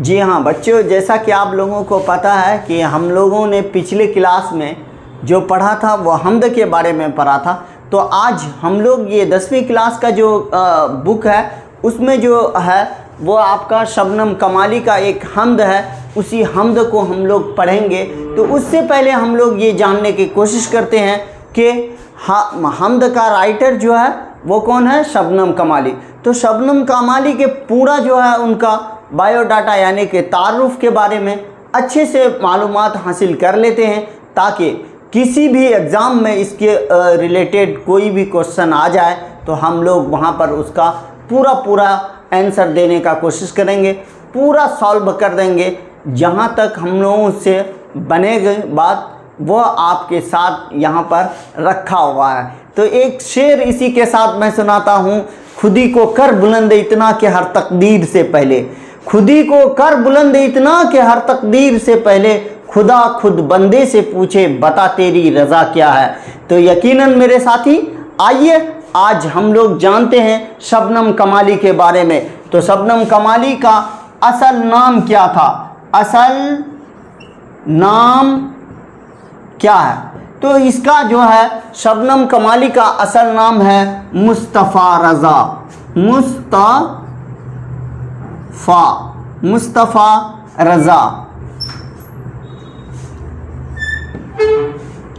जी हाँ बच्चों, जैसा कि आप लोगों को पता है कि हम लोगों ने पिछले क्लास में जो पढ़ा था वो हमद के बारे में पढ़ा था। तो आज हम लोग ये 10वीं क्लास का जो बुक है उसमें जो है वो आपका शबनम कमाली का एक हमद है, उसी हमद को हम लोग पढ़ेंगे। तो उससे पहले हम लोग ये जानने की कोशिश करते हैं कि हमद का राइटर जो है वो कौन है, शबनम कमाली। तो शबनम कमाली के पूरा जो है उनका बायोडाटा यानी कि तारुफ के बारे में अच्छे से मालूमात हासिल कर लेते हैं, ताकि किसी भी एग्ज़ाम में इसके रिलेटेड कोई भी क्वेश्चन आ जाए तो हम लोग वहाँ पर उसका पूरा आंसर देने का कोशिश करेंगे, पूरा सॉल्व कर देंगे। जहाँ तक हम लोगों से बनेगी बात वो आपके साथ यहाँ पर रखा हुआ है। तो एक शेर इसी के साथ मैं सुनाता हूँ। खुदी को कर बुलंद इतना कि हर तकदीर से पहले, खुदी को कर बुलंद इतना कि हर तकदीर से पहले खुदा खुद बंदे से पूछे बता तेरी रज़ा क्या है। तो यकीनन मेरे साथी आइए आज हम लोग जानते हैं शबनम कमाली के बारे में। तो शबनम कमाली का असल नाम क्या था, असल नाम क्या है? तो इसका जो है शबनम कमाली का असल नाम है मुस्तफ़ा रज़ा, मुस्तफ़ा रज़ा।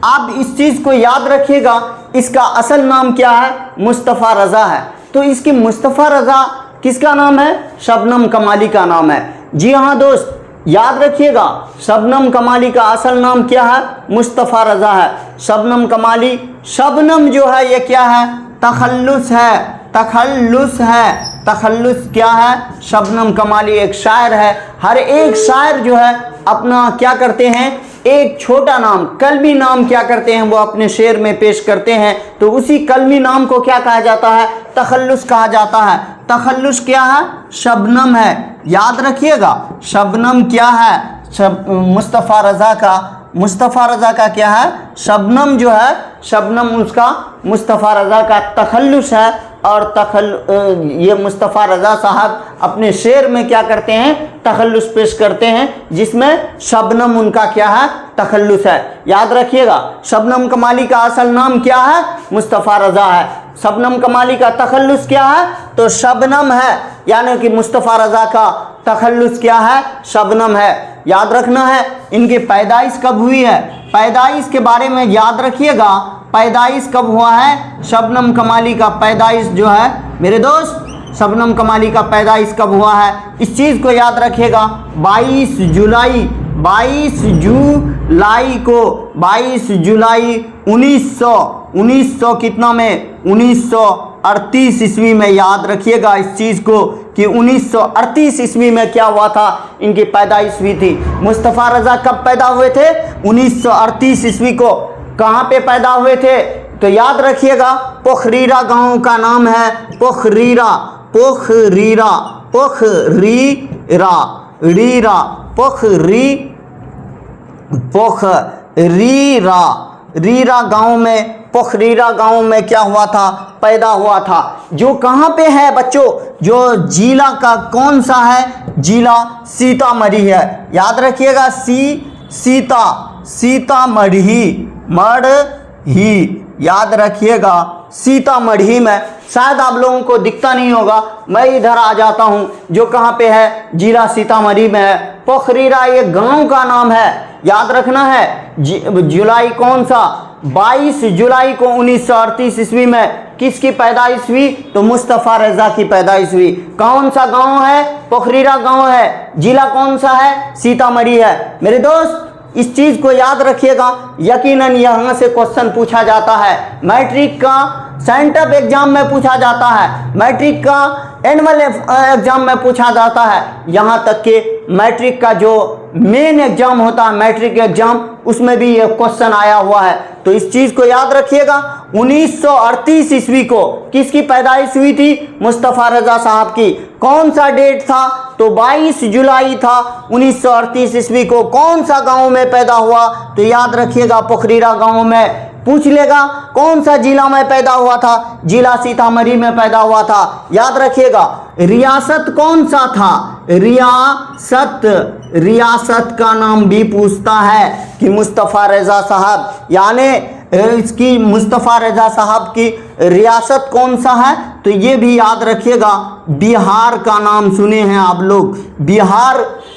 आप इस चीज़ को याद रखिएगा, इसका असल नाम क्या है, मुस्तफ़ा रज़ा है। तो इसकी मुस्तफ़ा रज़ा किसका नाम है, शबनम कमाली का नाम है। जी हाँ दोस्त, याद रखिएगा शबनम कमाली का असल नाम क्या है, मुस्तफ़ा रज़ा है। शबनम कमाली, शबनम जो है ये क्या है, तखल्लुस है, तखल्लुस है। तखल्लुस क्या है, शबनम कमाली एक शायर है। हर एक शायर जो है अपना क्या करते हैं, एक छोटा नाम, कलमी नाम क्या करते हैं, वो अपने शेर में पेश करते हैं। तो उसी कलमी नाम को क्या कहा जाता है, तखल्लुस कहा जाता है। तखल्लुस क्या है, शबनम है। याद रखिएगा शबनम क्या है, मुस्तफ़ा रज़ा का, मुस्तफ़ा रज़ा का क्या है, शबनम जो है, शबनम उसका मुस्तफ़ा रज़ा का तखल्लुस है। और ये मुस्तफ़ा रज़ा साहब अपने शेर में क्या करते हैं, तखल्लुस पेश करते हैं, जिसमें शबनम उनका क्या है, तखल्लुस है। याद रखिएगा शबनम कमाली का असल नाम क्या है, मुस्तफ़ा रज़ा है। शबनम कमाली का तखल्लुस क्या है, तो शबनम है, यानी कि मुस्तफ़ा रज़ा का तखल्लुस क्या है, शबनम है। याद रखना है। इनकी पैदाइश कब हुई है, पैदाइश के बारे में याद रखिएगा, पैदाइश कब हुआ है शबनम कमाली का, पैदाइश जो है मेरे दोस्त, शबनम कमाली का पैदाइश कब हुआ है, इस चीज़ को याद रखिएगा। 22 जुलाई, 22 जुलाई को, 22 जुलाई 1900 कितना में, 1938 ईस्वी में। याद रखिएगा इस चीज़ को कि 1938 ईस्वी में क्या हुआ था, इनकी पैदाइश हुई थी। मुस्तफ़ा रज़ा कब पैदा हुए थे, 1938 ईस्वी को। कहाँ पे पैदा हुए थे, तो याद रखिएगा पोखरीरा गांव का नाम है, पोखरीरा, पोखरीरा, पोखरीरा, रीरा, पोखरीरा, रीरा गांव में, पोखरीरा गांव में क्या हुआ था, पैदा हुआ था। जो कहाँ पे है बच्चों, जो जिला का कौन सा है, जिला सीतामढ़ी है। याद रखिएगा सीतामढ़ी, मढ़ी, याद रखिएगा सीतामढ़ी में। शायद आप लोगों को दिखता नहीं होगा, मैं इधर आ जाता हूँ, जो कहाँ पे है, जिला सीतामढ़ी में है। पोखरीरा ये गांव का नाम है। याद रखना है जुलाई कौन सा, 22 जुलाई को 1938 ईस्वी में किसकी पैदाइश हुई, तो मुस्तफ़ा रज़ा की पैदाइश हुई। कौन सा गांव है, पोखरीरा गांव है। जिला कौन सा है, सीतामढ़ी है। मेरे दोस्त इस चीज़ को याद रखिएगा, यकीनन यहाँ से क्वेश्चन पूछा जाता है। मैट्रिक का सेंटअप एग्जाम में पूछा जाता है, मैट्रिक का एनुअल एग्जाम में पूछा जाता है, यहाँ तक कि मैट्रिक का जो मेन एग्जाम होता है, मैट्रिक एग्जाम, उसमें भी ये क्वेश्चन आया हुआ है। तो इस चीज़ को याद रखिएगा। 1938 ईस्वी को किसकी पैदाइश हुई थी, मुस्तफ़ा रज़ा साहब की। कौन सा डेट था, तो 22 जुलाई था 1938 ईस्वी को। कौन सा गांव में पैदा हुआ, तो याद रखिएगा पोखरीरा गांव में। पूछ लेगा कौन सा जिला में पैदा हुआ था, जिला सीतामढ़ी में पैदा हुआ था। याद रखिएगा रियासत कौन सा था, रियासत का नाम भी पूछता है कि मुस्तफ़ा रज़ा साहब, यानी इसकी मुस्तफ़ा रज़ा साहब की रियासत कौन सा है, तो ये भी याद रखिएगा। बिहार का नाम सुने हैं आप लोग,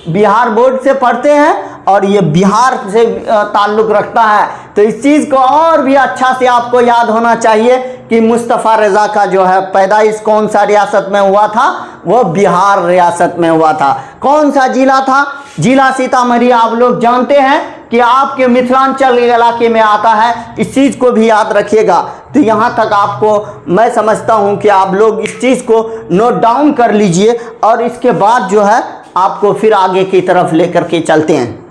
बिहार बोर्ड से पढ़ते हैं और ये बिहार से ताल्लुक़ रखता है। तो इस चीज़ को और भी अच्छा से आपको याद होना चाहिए कि मुस्तफ़ा रज़ा का जो है पैदाइश कौन सा रियासत में हुआ था, वो बिहार रियासत में हुआ था। कौन सा जिला था, जिला सीतामढ़ी आप लोग जानते हैं कि आपके मिथिलांचल इलाके में आता है। इस चीज़ को भी याद रखिएगा। तो यहाँ तक आपको मैं समझता हूँ कि आप लोग इस चीज़ को नोट डाउन कर लीजिए और इसके बाद जो है आपको फिर आगे की तरफ लेकर के चलते हैं।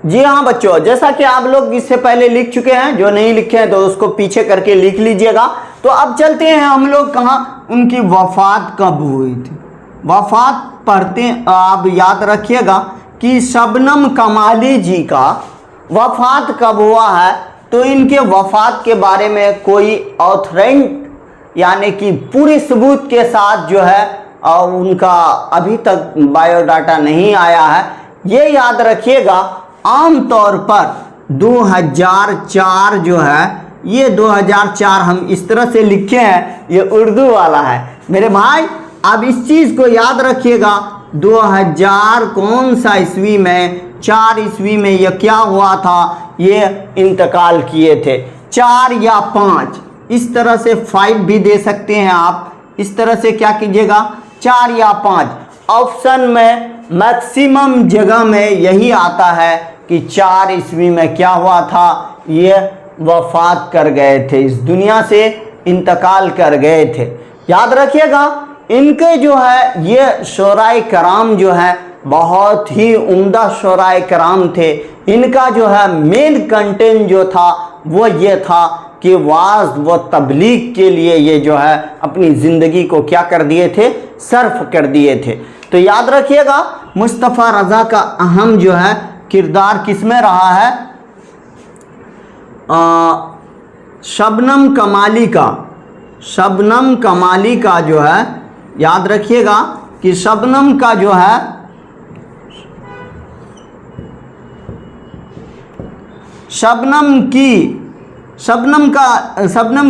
जी हाँ बच्चों, जैसा कि आप लोग इससे पहले लिख चुके हैं, जो नहीं लिखे हैं तो उसको पीछे करके लिख लीजिएगा। तो अब चलते हैं हम लोग कहाँ, उनकी वफ़ात कब हुई थी। वफ़ात पढ़ते आप याद रखिएगा कि शबनम कमाली जी का वफ़ात कब हुआ है। तो इनके वफ़ात के बारे में कोई ऑथेंटिक यानी कि पूरे सबूत के साथ जो है और उनका अभी तक बायोडाटा नहीं आया है। ये याद रखिएगा आम तौर पर 2004 जो है, ये 2004 हम इस तरह से लिखे हैं, ये उर्दू वाला है मेरे भाई। अब इस चीज़ को याद रखिएगा 2000 कौन सा ईस्वी में, 4 ईस्वी में ये क्या हुआ था, ये इंतकाल किए थे। 4 या 5 इस तरह से 5 भी दे सकते हैं आप। इस तरह से क्या कीजिएगा 4 या 5 ऑप्शन में मैक्सिमम जगह में यही आता है कि 4 ईस्वी में क्या हुआ था, ये वफ़ात कर गए थे, इस दुनिया से इंतकाल कर गए थे। याद रखिएगा इनके जो है ये शोराए कराम जो है बहुत ही उम्दा शोराए कराम थे। इनका जो है मेन कंटेंट जो था वो ये था कि वाज़ व तबलीग के लिए ये जो है अपनी ज़िंदगी को क्या कर दिए थे, सर्फ कर दिए थे। तो याद रखिएगा मुस्तफ़ा रज़ा का अहम जो है किरदार किस में रहा है, शबनम कमाली का जो है, याद रखिएगा कि शबनम का जो है शबनम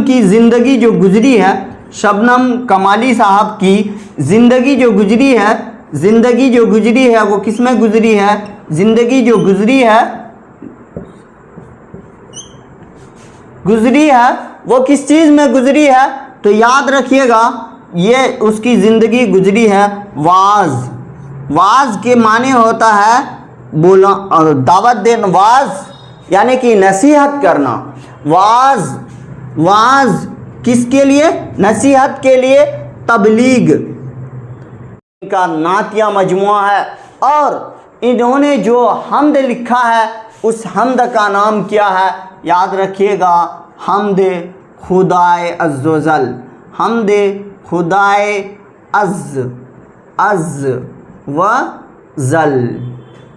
की ज़िंदगी जो गुजरी है, शबनम कमाली साहब की ज़िंदगी जो गुजरी है वो किस में गुजरी है, ज़िंदगी जो गुजरी है वो किस चीज़ में गुजरी है। तो याद रखिएगा ये उसकी ज़िंदगी गुजरी है वाज के माने होता है बोला दावत देना, वाज यानी कि नसीहत करना। वाज किसके लिए, नसीहत के लिए, तबलीग का नातिया मजमुआ है। और इन्होंने जो हमद लिखा है उस हमद का नाम क्या है, याद रखिएगा हमद खुदाए अज़्ज़ल, हमद खुदाए अज़ व ज़ल,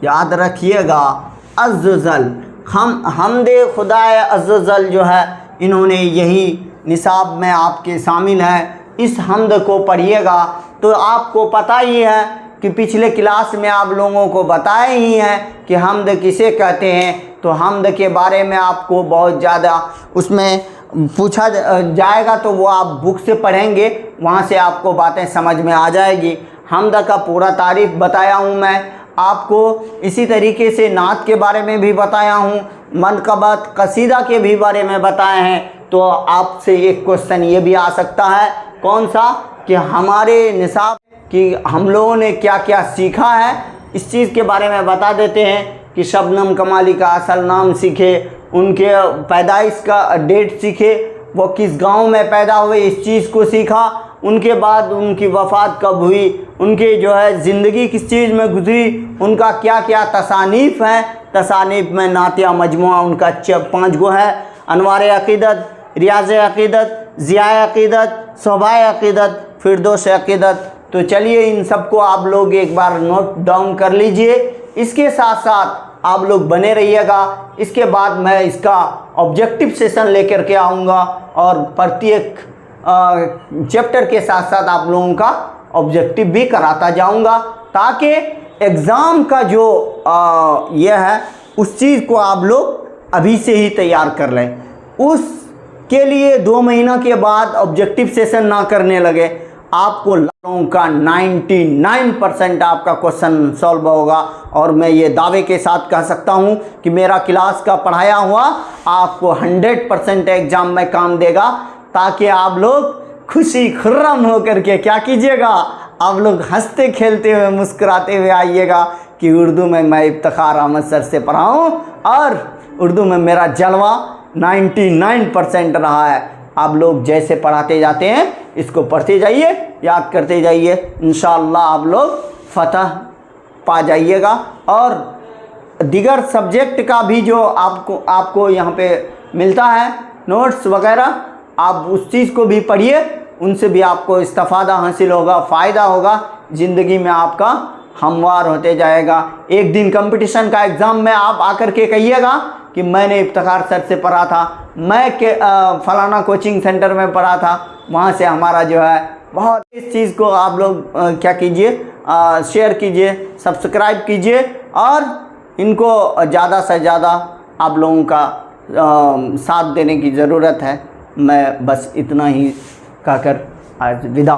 याद रखिएगा अज़्ज़ल, हमद खुदाए अज़्ज़ल जो है इन्होंने यही निसाब में आपके शामिल है। इस हमद को पढ़िएगा। तो आपको पता ही है कि पिछले क्लास में आप लोगों को बताया ही है कि हमद किसे कहते हैं। तो हमद के बारे में आपको बहुत ज़्यादा उसमें पूछा जाएगा, तो वो आप बुक से पढ़ेंगे, वहाँ से आपको बातें समझ में आ जाएगी। हमद का पूरा तारीफ़ बताया हूँ मैं आपको, इसी तरीके से नात के बारे में भी बताया हूँ, मनक़बत कसीदा के भी बारे में बताए हैं। तो आपसे एक क्वेश्चन ये भी आ सकता है, कौन सा, कि हमारे निसाब कि हम लोगों ने क्या क्या सीखा है, इस चीज़ के बारे में बता देते हैं कि शबनम कमाली का असल नाम सीखे, उनके पैदाइश का डेट सीखे, वो किस गांव में पैदा हुए इस चीज़ को सीखा, उनके बाद उनकी वफ़ात कब हुई, उनके जो है ज़िंदगी किस चीज़ में गुजरी, उनका क्या क्या तसानीफ़ है। तसानीफ़ में नातिया मजमुआ उनका 5 गो है, अनवार अक़ीदत, रियाज़ अक़ीदत, ज़िया अक़ीदत, शोभाए अक़ीदत, फिरदौस अक़ीदत। तो चलिए इन सबको आप लोग एक बार नोट डाउन कर लीजिए। इसके साथ साथ आप लोग बने रहिएगा। इसके बाद मैं इसका ऑब्जेक्टिव सेशन लेकर के आऊँगा और प्रत्येक चैप्टर के साथ साथ आप लोगों का ऑब्जेक्टिव भी कराता जाऊँगा, ताकि एग्ज़ाम का जो ये है उस चीज़ को आप लोग अभी से ही तैयार कर लें। उसके लिए 2 महीना के बाद ऑब्जेक्टिव सेशन ना करने लगे, आपको लोगों का 99% आपका क्वेश्चन सॉल्व होगा। और मैं ये दावे के साथ कह सकता हूँ कि मेरा क्लास का पढ़ाया हुआ आपको 100% एग्ज़ाम में काम देगा, ताकि आप लोग खुशी खुर्रम होकर के क्या कीजिएगा, आप लोग हंसते खेलते हुए मुस्कुराते हुए आइएगा कि उर्दू में मैं इफ्तिखार अहमद सर से पढ़ा हूँ और उर्दू में मेरा जलवा 99% रहा है। आप लोग जैसे पढ़ाते जाते हैं इसको पढ़ते जाइए, याद करते जाइए, इंशाअल्लाह आप लोग फतह पा जाइएगा। और दीगर सब्जेक्ट का भी जो आपको यहाँ पे मिलता है नोट्स वगैरह, आप उस चीज़ को भी पढ़िए, उनसे भी आपको इस्तिफ़ादा हासिल होगा, फ़ायदा होगा, ज़िंदगी में आपका हमवार होते जाएगा। एक दिन कंपटीशन का एग्ज़ाम में आप आकर के कहिएगा कि मैंने इफ्तिखार सर से पढ़ा था, मैं फलाना कोचिंग सेंटर में पढ़ा था, वहाँ से हमारा जो है बहुत, इस चीज़ को आप लोग क्या कीजिए, शेयर कीजिए, सब्सक्राइब कीजिए और इनको ज़्यादा से ज़्यादा आप लोगों का साथ देने की ज़रूरत है। मैं बस इतना ही कहकर आज विदा।